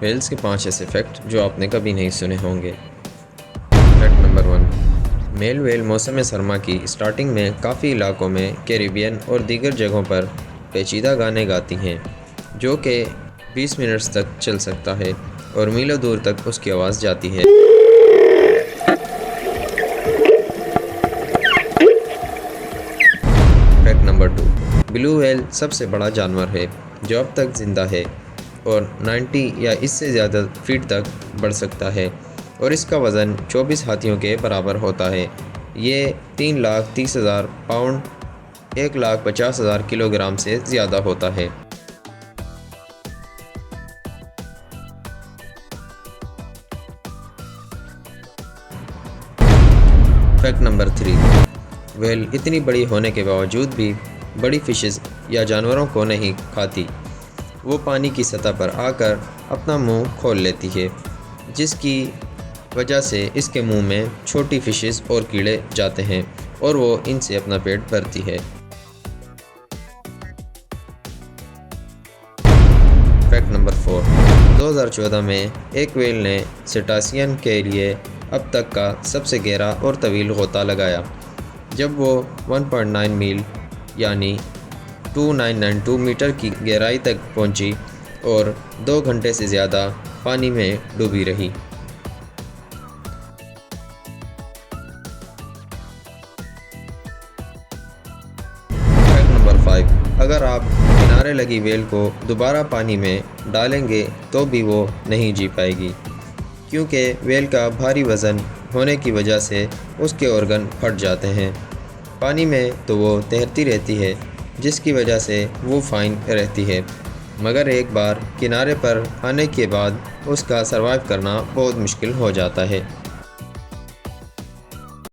Wales کے 5 ایسے fact جو آپ نے کبھی نہیں سنے ہوں گے۔ فیکٹ نمبر 1، میل ویل موسم سرما کی سٹارٹنگ میں کافی علاقوں میں کیریبین اور دیگر جگہوں پر پیچیدہ گانے گاتی ہیں جو کہ 20 منٹس تک چل سکتا ہے اور میلوں دور تک اس کی آواز جاتی ہے۔ فیکٹ نمبر 2، بلو ویل سب سے بڑا جانور ہے جو اب تک زندہ ہے اور 90 یا اس سے زیادہ فیٹ تک بڑھ سکتا ہے اور اس کا وزن 24 ہاتھیوں کے برابر ہوتا ہے۔ یہ 3,30,000 پاؤنڈ 1,50,000 کلو گرام سے زیادہ ہوتا ہے۔ فیکٹ نمبر 3، ویل اتنی بڑی ہونے کے باوجود بھی بڑی فشز یا جانوروں کو نہیں کھاتی۔ وہ پانی کی سطح پر آ کر اپنا منہ کھول لیتی ہے جس کی وجہ سے اس کے منہ میں چھوٹی فشز اور کیڑے جاتے ہیں اور وہ ان سے اپنا پیٹ بھرتی ہے۔ فیکٹ نمبر 4، 2014 میں ایک ویل نے سیٹاسین کے لیے اب تک کا سب سے گہرا اور طویل غوطہ لگایا جب وہ 1.9 میل یعنی 2992 میٹر کی گہرائی تک پہنچی اور 2 گھنٹے سے زیادہ پانی میں ڈوبی رہی۔ فیکٹ نمبر 5، اگر آپ کنارے لگی ویل کو دوبارہ پانی میں ڈالیں گے تو بھی وہ نہیں جی پائے گی کیونکہ ویل کا بھاری وزن ہونے کی وجہ سے اس کے آرگن پھٹ جاتے ہیں۔ پانی میں تو وہ تیرتی رہتی ہے جس کی وجہ سے وہ فائن رہتی ہے، مگر ایک بار کنارے پر آنے کے بعد اس کا سروائیو کرنا بہت مشکل ہو جاتا ہے۔